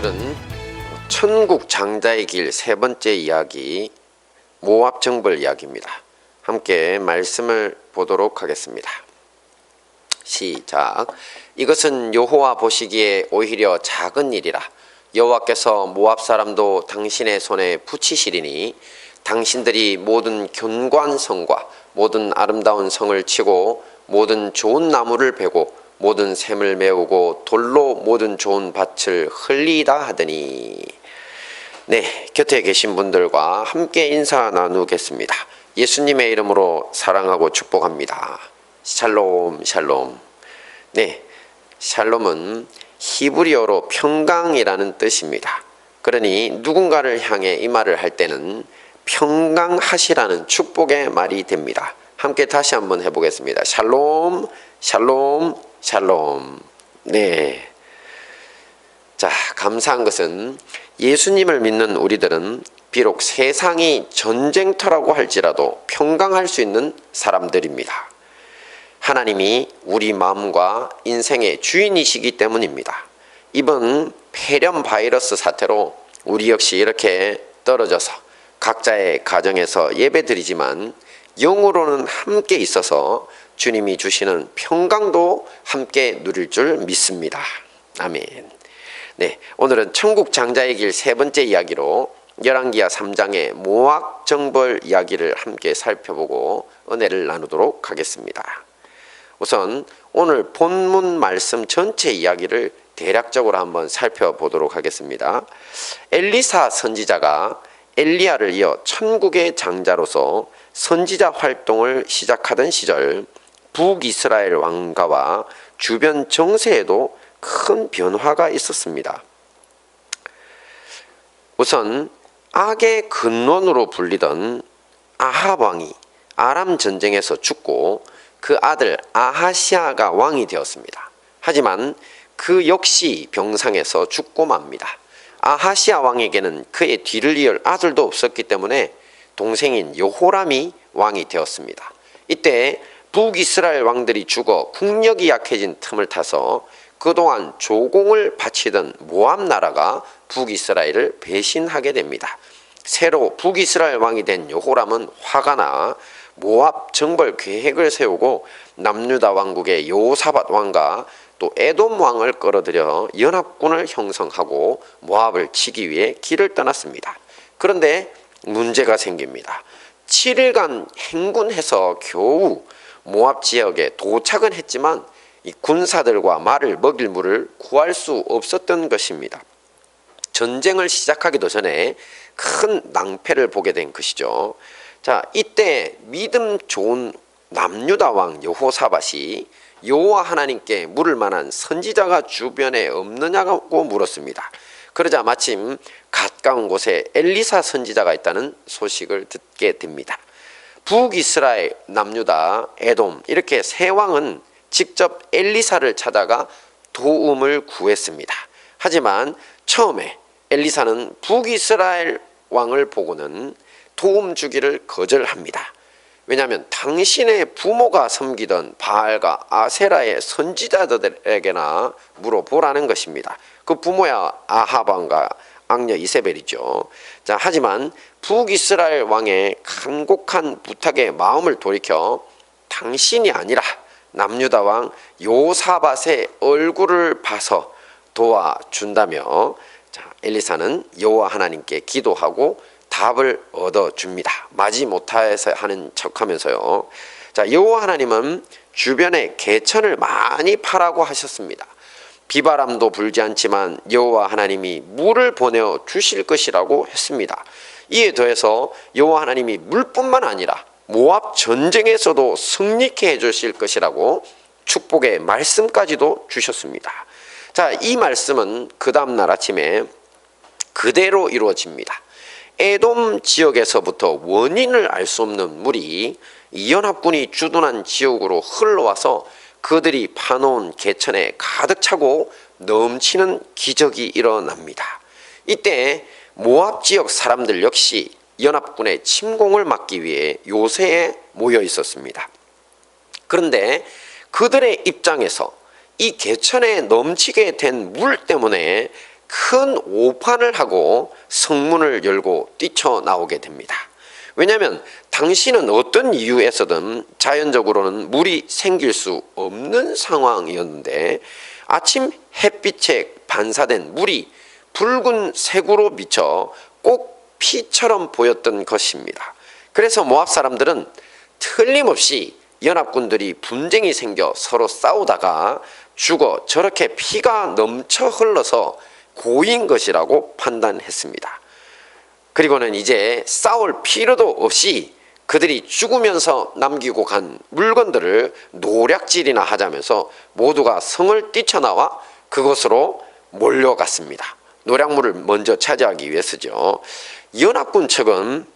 오늘은 천국 장자의 길 세 번째 이야기, 모압 정벌 이야기입니다. 함께 말씀을 보도록 하겠습니다. 시작. 이것은 여호와 보시기에 오히려 작은 일이라. 여호와께서 모압 사람도 당신의 손에 붙이시리니 당신들이 모든 견고한 성과 모든 아름다운 성을 치고 모든 좋은 나무를 베고 모든 샘을 메우고 돌로 모든 좋은 밭을 흘리다 하더니. 네, 곁에 계신 분들과 함께 인사 나누겠습니다. 예수님의 이름으로 사랑하고 축복합니다. 샬롬 샬롬. 네, 샬롬은 히브리어로 평강이라는 뜻입니다. 그러니 누군가를 향해 이 말을 할 때는 평강하시라는 축복의 말이 됩니다. 함께 다시 한번 해보겠습니다. 샬롬 샬롬 샬롬. 네. 자, 감사한 것은 예수님을 믿는 우리들은 비록 세상이 전쟁터라고 할지라도 평강할 수 있는 사람들입니다. 하나님이 우리 마음과 인생의 주인이시기 때문입니다. 이번 폐렴 바이러스 사태로 우리 역시 이렇게 떨어져서 각자의 가정에서 예배드리지만 영으로는 함께 있어서 주님이 주시는 평강도 함께 누릴 줄 믿습니다. 아멘. 네, 오늘은 천국 장자의 길 세 번째 이야기로 열왕기하 3장의 모압 정벌 이야기를 함께 살펴보고 은혜를 나누도록 하겠습니다. 우선 오늘 본문 말씀 전체 이야기를 대략적으로 한번 살펴보도록 하겠습니다. 엘리사 선지자가 엘리야를 이어 천국의 장자로서 선지자 활동을 시작하던 시절 북이스라엘 왕가와 주변 정세에도 큰 변화가 있었습니다. 우선 악의 근원으로 불리던 아합 왕이 아람 전쟁에서 죽고 그 아들 아하시아가 왕이 되었습니다. 하지만 그 역시 병상에서 죽고 맙니다. 아하시아 왕에게는 그의 뒤를 이을 아들도 없었기 때문에 동생인 여호람이 왕이 되었습니다. 이때 북이스라엘 왕들이 죽어 국력이 약해진 틈을 타서 그동안 조공을 바치던 모압 나라가 북이스라엘을 배신하게 됩니다. 새로 북이스라엘 왕이 된 여호람은 화가 나 모압 정벌 계획을 세우고 남유다 왕국의 여호사밧 왕과 또 에돔 왕을 끌어들여 연합군을 형성하고 모압을 치기 위해 길을 떠났습니다. 그런데 문제가 생깁니다. 7일간 행군해서 겨우 모압 지역에 도착은 했지만 이 군사들과 말을 먹일 물을 구할 수 없었던 것입니다. 전쟁을 시작하기도 전에 큰 낭패를 보게 된 것이죠. 자, 이때 믿음 좋은 남유다 왕 여호사밧이 여호와 하나님께 물을 만한 선지자가 주변에 없느냐고 물었습니다. 그러자 마침 가까운 곳에 엘리사 선지자가 있다는 소식을 듣게 됩니다. 북이스라엘, 남유다, 에돔 이렇게 세 왕은 직접 엘리사를 찾아가 도움을 구했습니다. 하지만 처음에 엘리사는 북이스라엘 왕을 보고는 도움 주기를 거절합니다. 왜냐하면 당신의 부모가 섬기던 바알과 아세라의 선지자들에게나 물어보라는 것입니다. 그 부모야 아합 왕과 악녀 이세벨이죠. 자, 하지만 북이스라엘 왕의 간곡한 부탁에 마음을 돌이켜 당신이 아니라 남유다 왕 여호사밧의 얼굴을 봐서 도와준다며 자, 엘리사는 여호와 하나님께 기도하고 답을 얻어줍니다. 마지못해서 하는 척하면서요. 자, 여호와 하나님은 주변에 개천을 많이 파라고 하셨습니다. 비바람도 불지 않지만 여호와 하나님이 물을 보내어 주실 것이라고 했습니다. 이에 더해서 여호와 하나님이 물뿐만 아니라 모압 전쟁에서도 승리케 해주실 것이라고 축복의 말씀까지도 주셨습니다. 자, 이 말씀은 그 다음날 아침에 그대로 이루어집니다. 에돔 지역에서부터 원인을 알 수 없는 물이 연합군이 주둔한 지역으로 흘러와서 그들이 파놓은 개천에 가득 차고 넘치는 기적이 일어납니다. 이때 모압 지역 사람들 역시 연합군의 침공을 막기 위해 요새에 모여 있었습니다. 그런데 그들의 입장에서 이 개천에 넘치게 된 물 때문에 큰 오판을 하고 성문을 열고 뛰쳐나오게 됩니다. 왜냐하면 당시는 어떤 이유에서든 자연적으로는 물이 생길 수 없는 상황이었는데 아침 햇빛에 반사된 물이 붉은 색으로 비쳐 꼭 피처럼 보였던 것입니다. 그래서 모압 사람들은 틀림없이 연합군들이 분쟁이 생겨 서로 싸우다가 죽어 저렇게 피가 넘쳐 흘러서 고인 것이라고 판단했습니다. 그리고는 이제 싸울 필요도 없이 그들이 죽으면서 남기고 간 물건들을 노략질이나 하자면서 모두가 성을 뛰쳐나와 그곳으로 몰려갔습니다. 노략물을 먼저 차지하기 위해서죠. 연합군 측은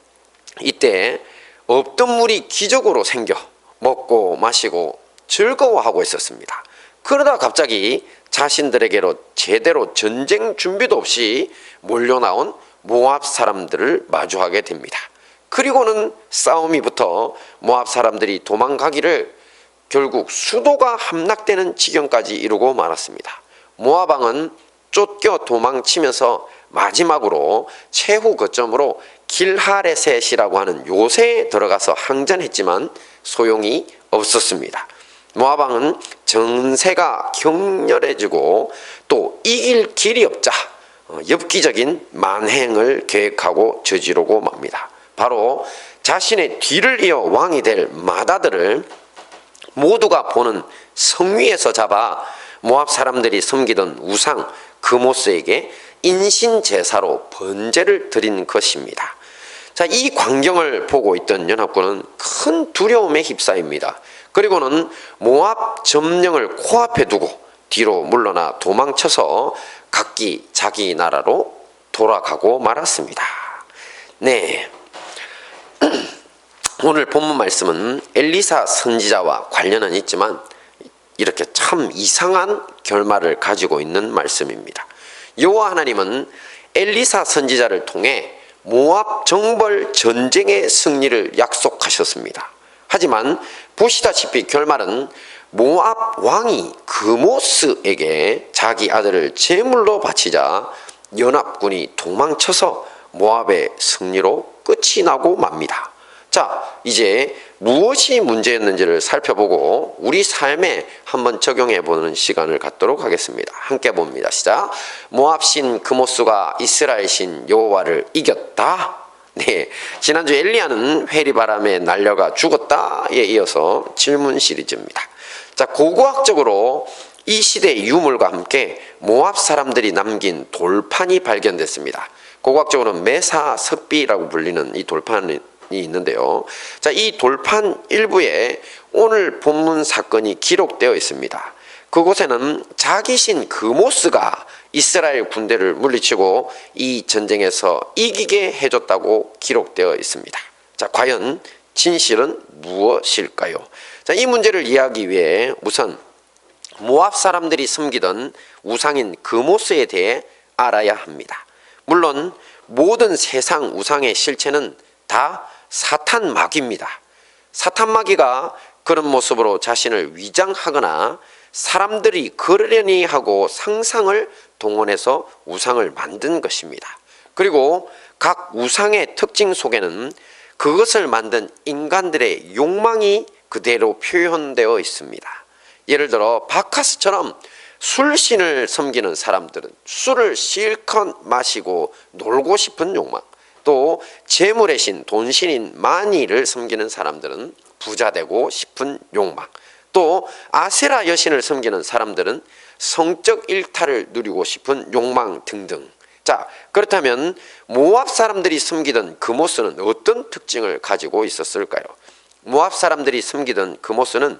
이때 없던 물이 기적으로 생겨 먹고 마시고 즐거워하고 있었습니다. 그러다 갑자기 자신들에게로 제대로 전쟁 준비도 없이 몰려나온 모압 사람들을 마주하게 됩니다. 그리고는 싸움이 붙어 모압 사람들이 도망가기를 결국 수도가 함락되는 지경까지 이르고 말았습니다. 모압 왕은 쫓겨 도망치면서 마지막으로 최후 거점으로 길하레셋이라고 하는 요새에 들어가서 항전했지만 소용이 없었습니다. 모압 왕은 정세가 격렬해지고 또 이길 길이 없자 엽기적인 만행을 계획하고 저지르고 맙니다. 바로 자신의 뒤를 이어 왕이 될 마다들을 모두가 보는 성 위에서 잡아 모압 사람들이 섬기던 우상 그모스에게 인신제사로 번제를 드린 것입니다. 자, 이 광경을 보고 있던 연합군은 큰 두려움에 휩싸입니다. 그리고는 모압 점령을 코앞에 두고 뒤로 물러나 도망쳐서 각기 자기 나라로 돌아가고 말았습니다. 네. 오늘 본문 말씀은 엘리사 선지자와 관련은 있지만 이렇게 참 이상한 결말을 가지고 있는 말씀입니다. 여호와 하나님은 엘리사 선지자를 통해 모압 정벌 전쟁의 승리를 약속하셨습니다. 하지만 보시다시피 결말은 모압 왕이 그모스에게 자기 아들을 제물로 바치자 연합군이 도망쳐서 모압의 승리로 끝이 나고 맙니다. 자, 이제 무엇이 문제였는지를 살펴보고 우리 삶에 한번 적용해 보는 시간을 갖도록 하겠습니다. 함께 봅니다. 시작. 모압 신 그모스가 이스라엘 신 여호와를 이겼다. 네, 지난주 엘리야는 회리바람에 날려가 죽었다에 이어서 질문 시리즈입니다. 자, 고고학적으로 이 시대의 유물과 함께 모압 사람들이 남긴 돌판이 발견됐습니다. 고고학적으로는 메사석비라고 불리는 이 돌판이 있는데요. 자, 이 돌판 일부에 오늘 본문 사건이 기록되어 있습니다. 그곳에는 자기 신 그모스가 이스라엘 군대를 물리치고 이 전쟁에서 이기게 해줬다고 기록되어 있습니다. 자, 과연 진실은 무엇일까요? 자, 이 문제를 이해하기 위해 우선 모압 사람들이 섬기던 우상인 그모스에 대해 알아야 합니다. 물론 모든 세상 우상의 실체는 다 사탄 마귀입니다. 사탄 마귀가 그런 모습으로 자신을 위장하거나 사람들이 그러려니 하고 상상을 동원해서 우상을 만든 것입니다. 그리고 각 우상의 특징 속에는 그것을 만든 인간들의 욕망이 그대로 표현되어 있습니다. 예를 들어 바카스처럼 술신을 섬기는 사람들은 술을 실컷 마시고 놀고 싶은 욕망, 또 재물의 신, 돈신인 마니를 섬기는 사람들은 부자 되고 싶은 욕망, 또 아세라 여신을 섬기는 사람들은 성적 일탈을 누리고 싶은 욕망 등등. 자, 그렇다면 모압 사람들이 섬기던 그모스는 어떤 특징을 가지고 있었을까요? 모압 사람들이 섬기던 그모스는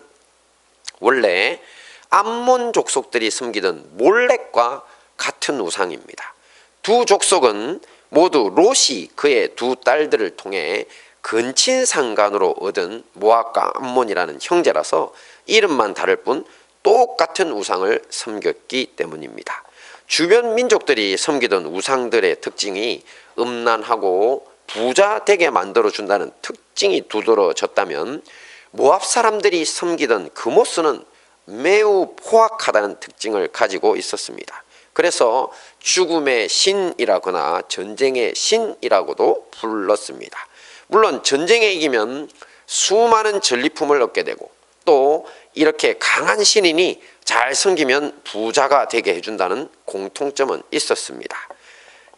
원래 암몬 족속들이 섬기던 몰렉과 같은 우상입니다. 두 족속은 모두 롯이 그의 두 딸들을 통해 근친상간으로 얻은 모압과 암몬이라는 형제라서 이름만 다를 뿐 똑같은 우상을 섬겼기 때문입니다. 주변 민족들이 섬기던 우상들의 특징이 음란하고 부자 되게 만들어준다는 특징이 두드러졌다면 모압 사람들이 섬기던 그모스는 매우 포악하다는 특징을 가지고 있었습니다. 그래서 죽음의 신이라거나 전쟁의 신이라고도 불렀습니다. 물론 전쟁에 이기면 수많은 전리품을 얻게 되고 또 이렇게 강한 신인이 잘 섬기면 부자가 되게 해준다는 공통점은 있었습니다.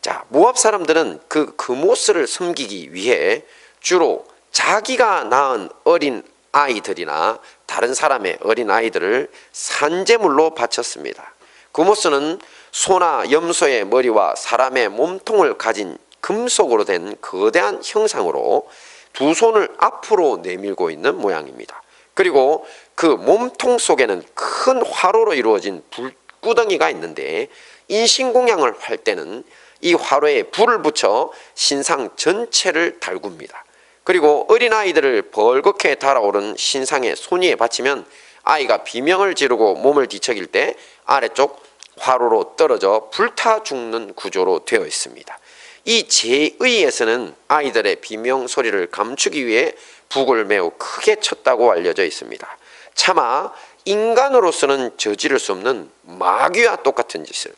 자, 모압 사람들은 그 그모스를 섬기기 위해 주로 자기가 낳은 어린 아이들이나 다른 사람의 어린 아이들을 산제물로 바쳤습니다. 그모스는 소나 염소의 머리와 사람의 몸통을 가진 금속으로 된 거대한 형상으로 두 손을 앞으로 내밀고 있는 모양입니다. 그리고 그 몸통 속에는 큰 화로로 이루어진 불구덩이가 있는데 인신공양을 할 때는 이 화로에 불을 붙여 신상 전체를 달굽니다. 그리고 어린아이들을 벌겋게 달아오른 신상의 손위에 받치면 아이가 비명을 지르고 몸을 뒤척일 때 아래쪽 화로로 떨어져 불타 죽는 구조로 되어 있습니다. 이 제의에서는 아이들의 비명 소리를 감추기 위해 북을 매우 크게 쳤다고 알려져 있습니다. 차마 인간으로서는 저지를 수 없는 마귀와 똑같은 짓을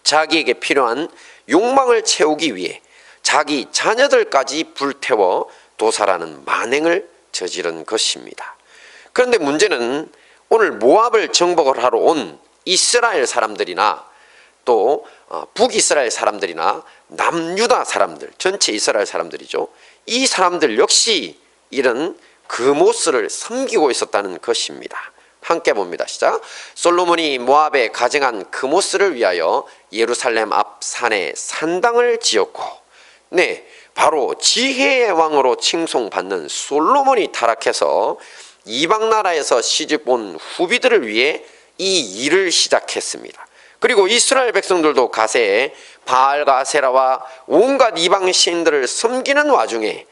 자기에게 필요한 욕망을 채우기 위해 자기 자녀들까지 불태워 도살하는 만행을 저지른 것입니다. 그런데 문제는 오늘 모압을 정복을 하러 온 이스라엘 사람들이나 또 북이스라엘 사람들이나 남유다 사람들, 전체 이스라엘 사람들이죠. 이 사람들 역시 이런 그모스를 섬기고 있었다는 것입니다. 함께 봅니다. 시작. 솔로몬이 모압에 가정한 그모스를 위하여 예루살렘 앞 산에 산당을 지었고, 네, 바로 지혜의 왕으로 칭송받는 솔로몬이 타락해서 이방 나라에서 시집온 후비들을 위해 이 일을 시작했습니다. 그리고 이스라엘 백성들도 가세에 바알과 아세라와 온갖 이방 신들을 섬기는 와중에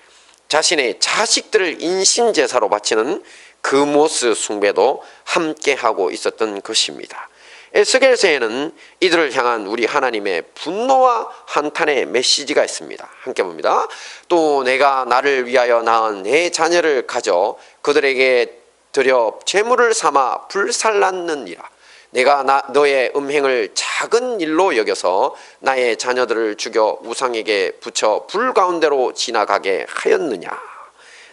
자신의 자식들을 인신제사로 바치는 그모스 숭배도 함께하고 있었던 것입니다. 에스겔서에는 이들을 향한 우리 하나님의 분노와 한탄의 메시지가 있습니다. 함께 봅니다. 또 내가 나를 위하여 낳은 내 자녀를 가져 그들에게 드려 제물을 삼아 불살랐느니라. 내가 너의 음행을 작은 일로 여겨서 나의 자녀들을 죽여 우상에게 붙여 불 가운데로 지나가게 하였느냐.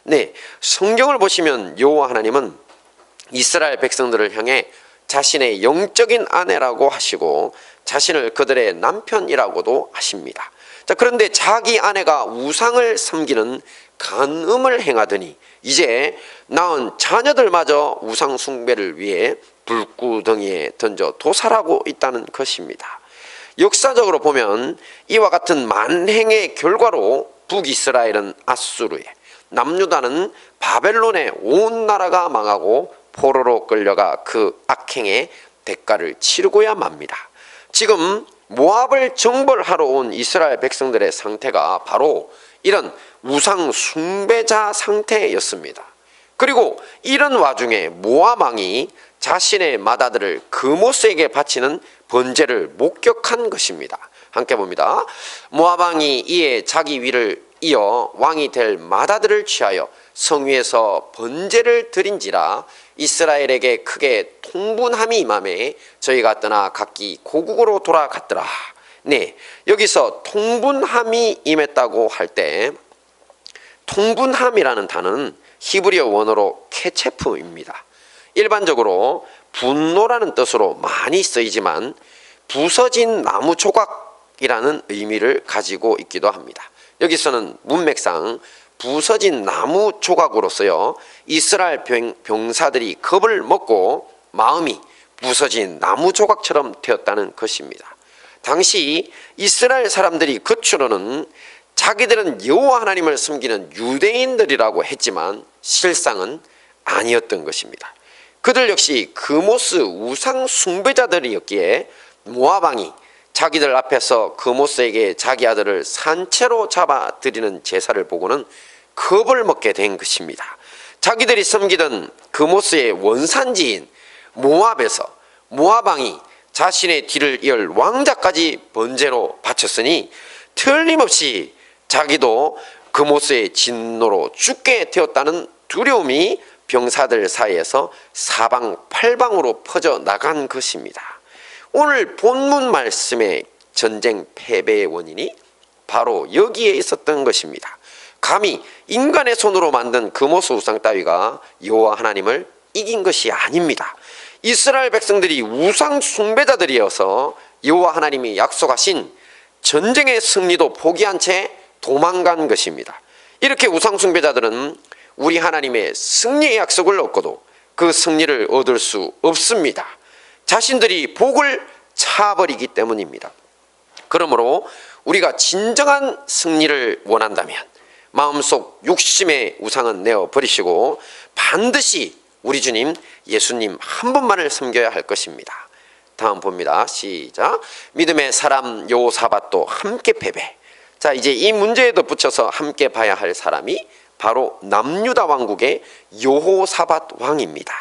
네, 성경을 보시면 여호와 하나님은 이스라엘 백성들을 향해 자신의 영적인 아내라고 하시고 자신을 그들의 남편이라고도 하십니다. 자, 그런데 자기 아내가 우상을 섬기는 간음을 행하더니 이제 낳은 자녀들마저 우상 숭배를 위해 불구덩이에 던져 도살하고 있다는 것입니다. 역사적으로 보면 이와 같은 만행의 결과로 북이스라엘은 아수르에, 남유다는 바벨론에 온 나라가 망하고 포로로 끌려가 그 악행의 대가를 치르고야 맙니다. 지금 모압을 정벌하러 온 이스라엘 백성들의 상태가 바로 이런 우상 숭배자 상태였습니다. 그리고 이런 와중에 모압 왕이 자신의 맏아들을 그모스에게 바치는 번제를 목격한 것입니다. 함께 봅니다. 모압 왕이 이에 자기 위를 이어 왕이 될 맏아들을 취하여 성 위에서 번제를 드린지라 이스라엘에게 크게 통분함이 임하매 저희가 떠나 각기 고국으로 돌아갔더라. 네, 여기서 통분함이 임했다고 할 때 통분함이라는 단어는 히브리어 원어로 케체프입니다. 일반적으로 분노라는 뜻으로 많이 쓰이지만 부서진 나무 조각이라는 의미를 가지고 있기도 합니다. 여기서는 문맥상 부서진 나무 조각으로서요 이스라엘 병사들이 겁을 먹고 마음이 부서진 나무 조각처럼 되었다는 것입니다. 당시 이스라엘 사람들이 겉으로는 자기들은 여호와 하나님을 섬기는 유대인들이라고 했지만 실상은 아니었던 것입니다. 그들 역시 그모스 우상 숭배자들이었기에 모압 왕이 자기들 앞에서 그모스에게 자기 아들을 산채로 잡아 드리는 제사를 보고는 겁을 먹게 된 것입니다. 자기들이 섬기던 그모스의 원산지인 모압에서 모압 왕이 자신의 뒤를 이을 왕자까지 번제로 바쳤으니 틀림없이 자기도 그모스의 진노로 죽게 되었다는 두려움이 병사들 사이에서 사방팔방으로 퍼져나간 것입니다. 오늘 본문 말씀의 전쟁 패배의 원인이 바로 여기에 있었던 것입니다. 감히 인간의 손으로 만든 금오스 우상 따위가 여호와 하나님을 이긴 것이 아닙니다. 이스라엘 백성들이 우상 숭배자들이어서 여호와 하나님이 약속하신 전쟁의 승리도 포기한 채 도망간 것입니다. 이렇게 우상 숭배자들은 우리 하나님의 승리의 약속을 얻고도 그 승리를 얻을 수 없습니다. 자신들이 복을 차버리기 때문입니다. 그러므로 우리가 진정한 승리를 원한다면 마음속 욕심의 우상은 내어버리시고 반드시 우리 주님 예수님 한 분만을 섬겨야 할 것입니다. 다음 봅니다. 시작. 믿음의 사람 여호사밧도 함께 패배. 자, 이제 이 문제에 덧붙여서 함께 봐야 할 사람이 바로 남유다 왕국의 여호사밧 왕입니다.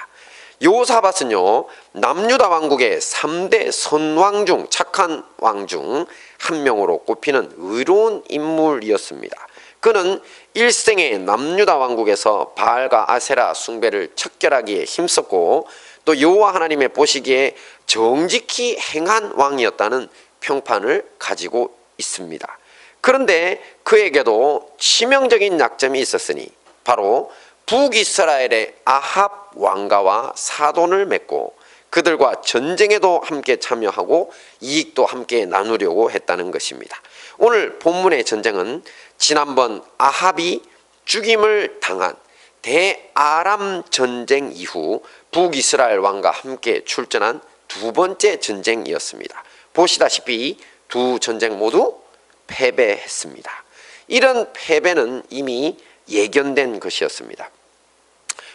여호사밧은요, 남유다 왕국의 3대 선왕 중 착한 왕 중 한 명으로 꼽히는 의로운 인물이었습니다. 그는 일생에 남유다 왕국에서 바알과 아세라 숭배를 척결하기에 힘썼고 또 여호와 하나님의 보시기에 정직히 행한 왕이었다는 평판을 가지고 있습니다. 그런데 그에게도 치명적인 약점이 있었으니 바로 북이스라엘의 아합 왕가와 사돈을 맺고 그들과 전쟁에도 함께 참여하고 이익도 함께 나누려고 했다는 것입니다. 오늘 본문의 전쟁은 지난번 아합이 죽임을 당한 대아람 전쟁 이후 북이스라엘 왕과 함께 출전한 두 번째 전쟁이었습니다. 보시다시피 두 전쟁 모두 패배했습니다. 이런 패배는 이미 예견된 것이었습니다.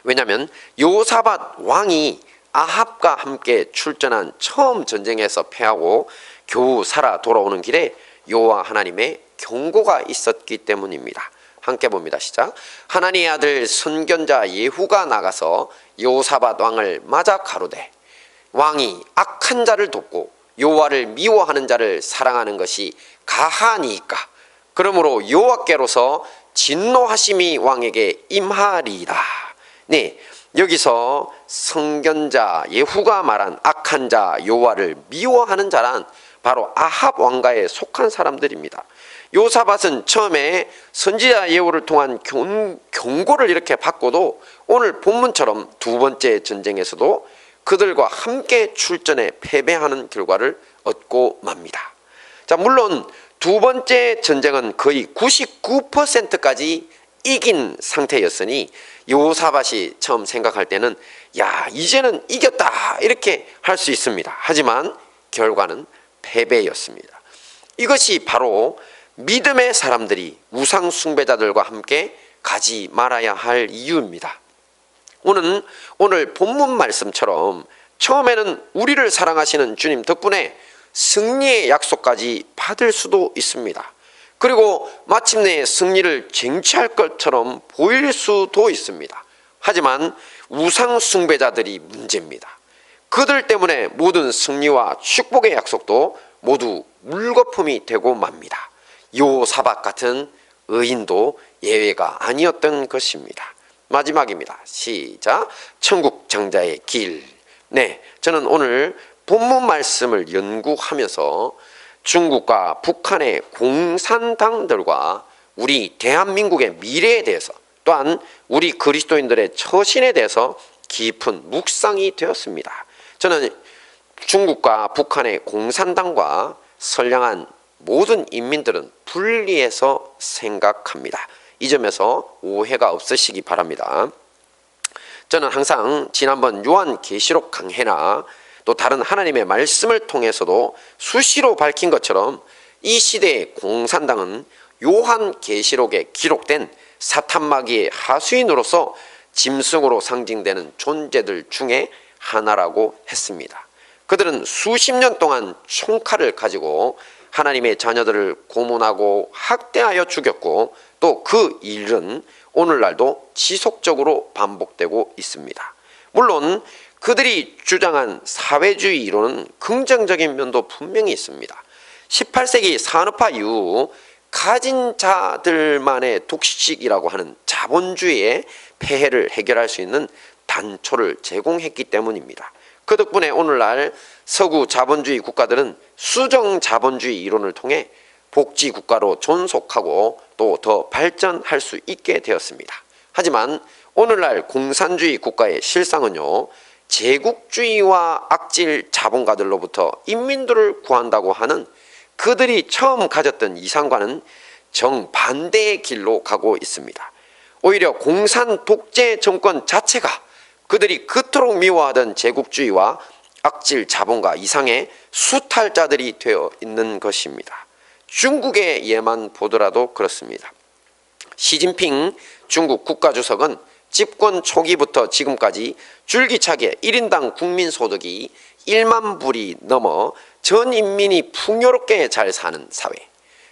왜냐하면 여호사밧 왕이 아합과 함께 출전한 처음 전쟁에서 패하고 겨우 살아 돌아오는 길에 여호와 하나님의 경고가 있었기 때문입니다. 함께 봅니다. 시작. 하나님의 아들 선견자 예후가 나가서 여호사밧 왕을 맞아 가로되 왕이 악한 자를 돕고 여호와를 미워하는 자를 사랑하는 것이 가하니이까 그러므로 여호와께로서 진노하심이 왕에게 임하리이다. 네, 여기서 선견자 예후가 말한 악한 자 여호와를 미워하는 자란 바로 아합 왕가에 속한 사람들입니다. 여호사밧은 처음에 선지자 예후를 통한 경고를 이렇게 받고도 오늘 본문처럼 두 번째 전쟁에서도 그들과 함께 출전해 패배하는 결과를 얻고 맙니다. 자, 물론 두 번째 전쟁은 거의 99%까지 이긴 상태였으니 여호사밧이 처음 생각할 때는 야, 이제는 이겼다 이렇게 할 수 있습니다. 하지만 결과는 패배였습니다. 이것이 바로 믿음의 사람들이 우상 숭배자들과 함께 가지 말아야 할 이유입니다. 오늘 본문 말씀처럼 처음에는 우리를 사랑하시는 주님 덕분에 승리의 약속까지 받을 수도 있습니다. 그리고 마침내 승리를 쟁취할 것처럼 보일 수도 있습니다. 하지만 우상 숭배자들이 문제입니다. 그들 때문에 모든 승리와 축복의 약속도 모두 물거품이 되고 맙니다. 여호사밧 같은 의인도 예외가 아니었던 것입니다. 마지막입니다. 시작. 천국 장자의 길. 네, 저는 오늘 본문 말씀을 연구하면서 중국과 북한의 공산당들과 우리 대한민국의 미래에 대해서 또한 우리 그리스도인들의 처신에 대해서 깊은 묵상이 되었습니다. 저는 중국과 북한의 공산당과 선량한 모든 인민들은 분리해서 생각합니다. 이 점에서 오해가 없으시기 바랍니다. 저는 항상 지난번 요한계시록 강해나 또 다른 하나님의 말씀을 통해서도 수시로 밝힌 것처럼 이 시대의 공산당은 요한계시록에 기록된 사탄마귀의 하수인으로서 짐승으로 상징되는 존재들 중에 하나라고 했습니다. 그들은 수십 년 동안 총칼을 가지고 하나님의 자녀들을 고문하고 학대하여 죽였고 또 그 일은 오늘날도 지속적으로 반복되고 있습니다. 물론 그들이 주장한 사회주의 이론은 긍정적인 면도 분명히 있습니다. 18세기 산업화 이후 가진 자들만의 독식이라고 하는 자본주의의 폐해를 해결할 수 있는 단초를 제공했기 때문입니다. 그 덕분에 오늘날 서구 자본주의 국가들은 수정 자본주의 이론을 통해 복지 국가로 존속하고 또 더 발전할 수 있게 되었습니다. 하지만 오늘날 공산주의 국가의 실상은요, 제국주의와 악질 자본가들로부터 인민들을 구한다고 하는 그들이 처음 가졌던 이상과는 정반대의 길로 가고 있습니다. 오히려 공산 독재 정권 자체가 그들이 그토록 미워하던 제국주의와 악질 자본가 이상의 수탈자들이 되어 있는 것입니다. 중국의 예만 보더라도 그렇습니다. 시진핑 중국 국가주석은 집권 초기부터 지금까지 줄기차게 1인당 국민소득이 1만 불이 넘어 전 인민이 풍요롭게 잘 사는 사회,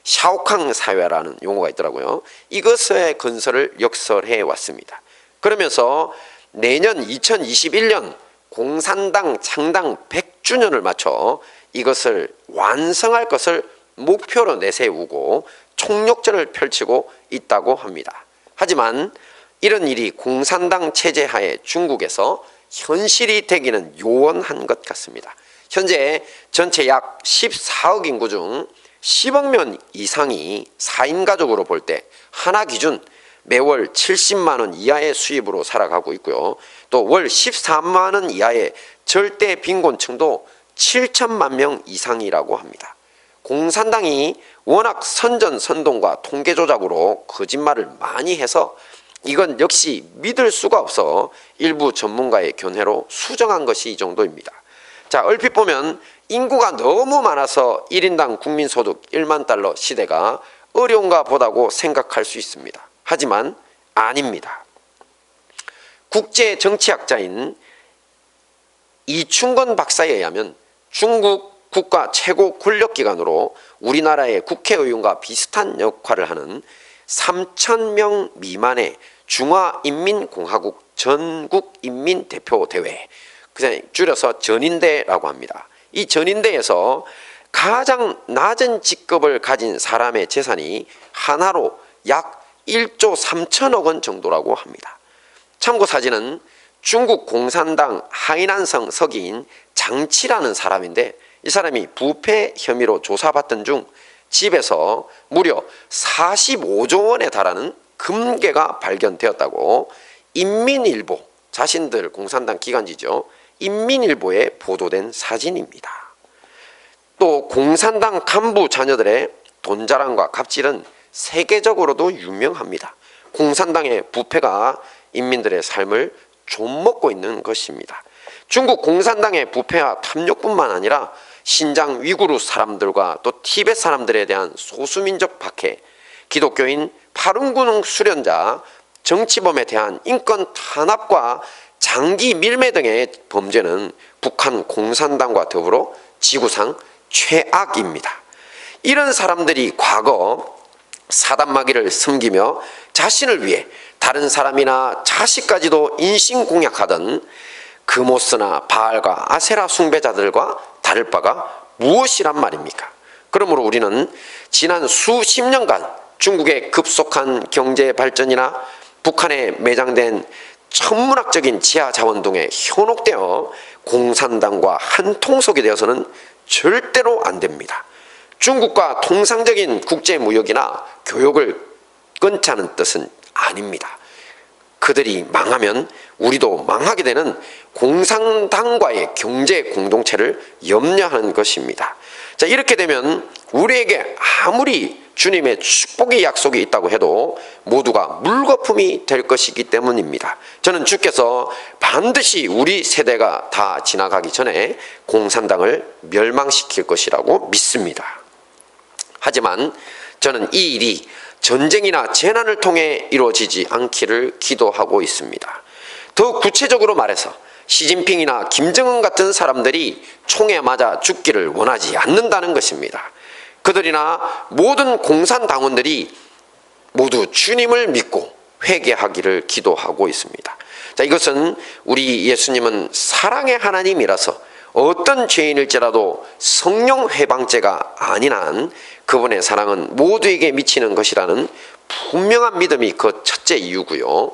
샤오캉 사회라는 용어가 있더라고요. 이것의 건설을 역설해 왔습니다. 그러면서 내년 2021년 공산당 창당 100주년을 맞춰 이것을 완성할 것을 목표로 내세우고 총력전을 펼치고 있다고 합니다. 하지만 이런 일이 공산당 체제 하에 중국에서 현실이 되기는 요원한 것 같습니다. 현재 전체 약 14억 인구 중 10억 명 이상이 4인 가족으로 볼 때 하나 기준 매월 70만 원 이하의 수입으로 살아가고 있고요. 또 월 14만 원 이하의 절대 빈곤층도 7천만 명 이상이라고 합니다. 공산당이 워낙 선전선동과 통계 조작으로 거짓말을 많이 해서 이건 역시 믿을 수가 없어 일부 전문가의 견해로 수정한 것이 이 정도입니다. 자, 얼핏 보면 인구가 너무 많아서 1인당 국민소득 1만 달러 시대가 어려운가 보다고 생각할 수 있습니다. 하지만 아닙니다. 국제정치학자인 이충건 박사에 의하면 중국 국가 최고 권력기관으로 우리나라의 국회의원과 비슷한 역할을 하는 3,000명 미만의 중화인민공화국 전국인민대표대회, 그냥 줄여서 전인대라고 합니다. 이 전인대에서 가장 낮은 직급을 가진 사람의 재산이 하나로 약 1조 3천억 원 정도라고 합니다. 참고 사진은 중국 공산당 하이난성 서기인 장치라는 사람인데, 이 사람이 부패 혐의로 조사받던 중 집에서 무려 45조 원에 달하는 금괴가 발견되었다고 인민일보, 자신들 공산당 기관지죠, 인민일보에 보도된 사진입니다. 또 공산당 간부 자녀들의 돈자랑과 갑질은 세계적으로도 유명합니다. 공산당의 부패가 인민들의 삶을 좀먹고 있는 것입니다. 중국 공산당의 부패와 탐욕뿐만 아니라 신장 위구르 사람들과 또 티베트 사람들에 대한 소수민족 박해, 기독교인 파룬군 수련자, 정치범에 대한 인권 탄압과 장기 밀매 등의 범죄는 북한 공산당과 더불어 지구상 최악입니다. 이런 사람들이 과거 사단마귀를 섬기며 자신을 위해 다른 사람이나 자식까지도 인신공략하던 그모스나 바알과 아세라 숭배자들과 다를 바가 무엇이란 말입니까? 그러므로 우리는 지난 수십 년간 중국의 급속한 경제 발전이나 북한에 매장된 천문학적인 지하 자원동에 현혹되어 공산당과 한통속이 되어서는 절대로 안 됩니다. 중국과 통상적인 국제무역이나 교역을 끊자는 뜻은 아닙니다. 그들이 망하면 우리도 망하게 되는 공산당과의 경제 공동체를 염려하는 것입니다. 자, 이렇게 되면 우리에게 아무리 주님의 축복의 약속이 있다고 해도 모두가 물거품이 될 것이기 때문입니다. 저는 주께서 반드시 우리 세대가 다 지나가기 전에 공산당을 멸망시킬 것이라고 믿습니다. 하지만 저는 이 일이 전쟁이나 재난을 통해 이루어지지 않기를 기도하고 있습니다. 더 구체적으로 말해서 시진핑이나 김정은 같은 사람들이 총에 맞아 죽기를 원하지 않는다는 것입니다. 그들이나 모든 공산당원들이 모두 주님을 믿고 회개하기를 기도하고 있습니다. 자, 이것은 우리 예수님은 사랑의 하나님이라서 어떤 죄인일지라도 성령 회방죄가 아닌 한 그분의 사랑은 모두에게 미치는 것이라는 분명한 믿음이 그 첫째 이유고요.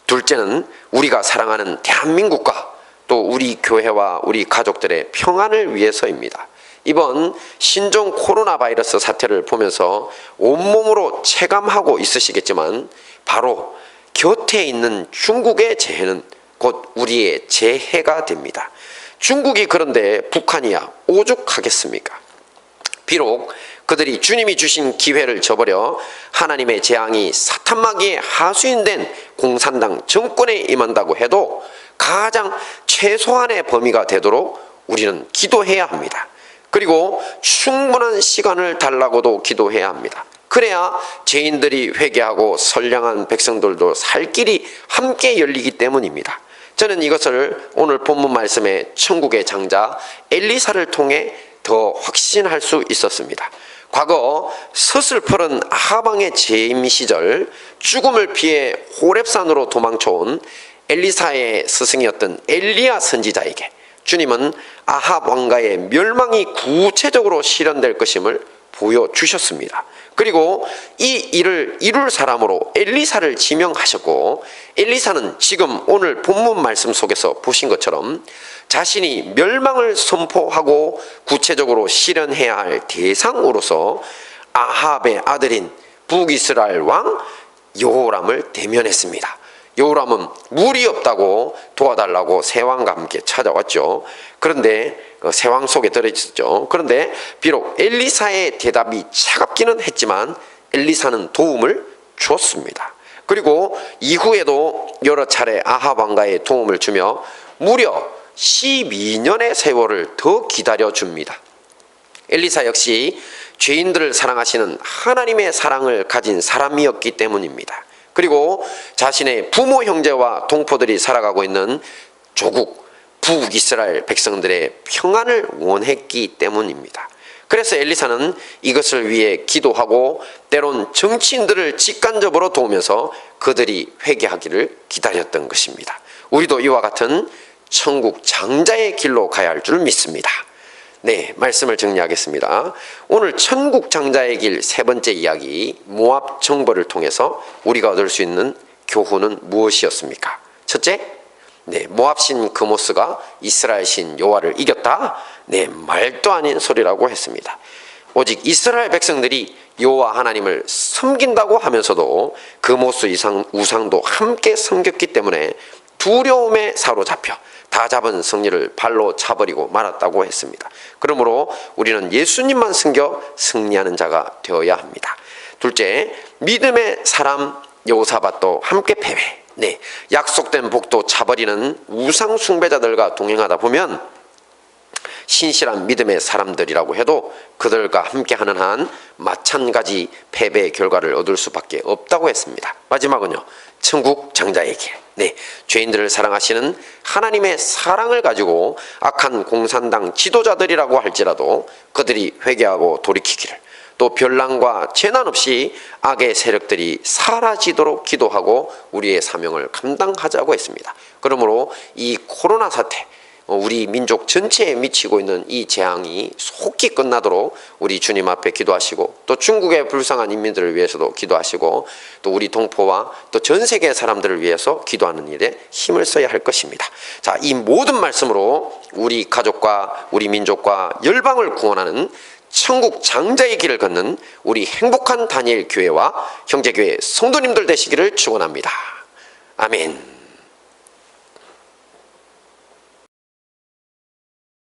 둘째는 우리가 사랑하는 대한민국과 또 우리 교회와 우리 가족들의 평안을 위해서입니다. 이번 신종 코로나 바이러스 사태를 보면서 온몸으로 체감하고 있으시겠지만 바로 곁에 있는 중국의 재해는 곧 우리의 재해가 됩니다. 중국이 그런데 북한이야 오죽하겠습니까? 비록 그들이 주님이 주신 기회를 저버려 하나님의 재앙이 사탄마귀의 하수인된 공산당 정권에 임한다고 해도 가장 최소한의 범위가 되도록 우리는 기도해야 합니다. 그리고 충분한 시간을 달라고도 기도해야 합니다. 그래야 죄인들이 회개하고 선량한 백성들도 살 길이 함께 열리기 때문입니다. 저는 이것을 오늘 본문 말씀의 천국의 장자 엘리사를 통해 더 확신할 수 있었습니다. 과거 서슬퍼른 아합 왕의 재임 시절 죽음을 피해 호렙산으로 도망쳐온 엘리사의 스승이었던 엘리야 선지자에게 주님은 아합 왕가의 멸망이 구체적으로 실현될 것임을 보여주셨습니다. 그리고 이 일을 이룰 사람으로 엘리사를 지명하셨고, 엘리사는 지금 오늘 본문 말씀 속에서 보신 것처럼 자신이 멸망을 선포하고 구체적으로 실현해야 할 대상으로서 아합의 아들인 북이스라엘 왕 여호람을 대면했습니다. 여호람은 물이 없다고 도와달라고 세왕과 함께 찾아왔죠. 그런데 세왕 속에 들어있었죠. 그런데 비록 엘리사의 대답이 차갑기는 했지만 엘리사는 도움을 줬습니다. 그리고 이후에도 여러 차례 아합 왕가에 도움을 주며 무려 12년의 세월을 더 기다려줍니다. 엘리사 역시 죄인들을 사랑하시는 하나님의 사랑을 가진 사람이었기 때문입니다. 그리고 자신의 부모 형제와 동포들이 살아가고 있는 조국 북이스라엘 백성들의 평안을 원했기 때문입니다. 그래서 엘리사는 이것을 위해 기도하고 때론 정치인들을 직간접으로 도우면서 그들이 회개하기를 기다렸던 것입니다. 우리도 이와 같은 천국 장자의 길로 가야 할 줄 믿습니다. 네, 말씀을 정리하겠습니다. 오늘 천국 장자의 길 세 번째 이야기, 모압 정벌을 통해서 우리가 얻을 수 있는 교훈은 무엇이었습니까? 첫째, 모압 신 그모스가 이스라엘 신 여호와를 이겼다? 말도 아닌 소리라고 했습니다. 오직 이스라엘 백성들이 여호와 하나님을 섬긴다고 하면서도 그모스 우상도 함께 섬겼기 때문에 두려움에 사로잡혀 다 잡은 승리를 발로 차버리고 말았다고 했습니다. 그러므로 우리는 예수님만 섬겨 승리하는 자가 되어야 합니다. 둘째, 믿음의 사람 여호사밧도 함께 패배. 약속된 복도 차버리는 우상 숭배자들과 동행하다 보면 신실한 믿음의 사람들이라고 해도 그들과 함께하는 한 마찬가지 패배의 결과를 얻을 수밖에 없다고 했습니다. 마지막은요, 천국 장자의 길. 죄인들을 사랑하시는 하나님의 사랑을 가지고 악한 공산당 지도자들이라고 할지라도 그들이 회개하고 돌이키기를, 또 변란과 재난 없이 악의 세력들이 사라지도록 기도하고 우리의 사명을 감당하자고 했습니다. 그러므로 이 코로나 사태, 우리 민족 전체에 미치고 있는 이 재앙이 속히 끝나도록 우리 주님 앞에 기도하시고, 또 중국의 불쌍한 인민들을 위해서도 기도하시고, 또 우리 동포와 또 전 세계 사람들을 위해서 기도하는 일에 힘을 써야 할 것입니다. 자, 이 모든 말씀으로 우리 가족과 우리 민족과 열방을 구원하는 천국 장자의 길을 걷는 우리 행복한 다니엘 교회와 형제교회 성도님들 되시기를 축원합니다. 아멘.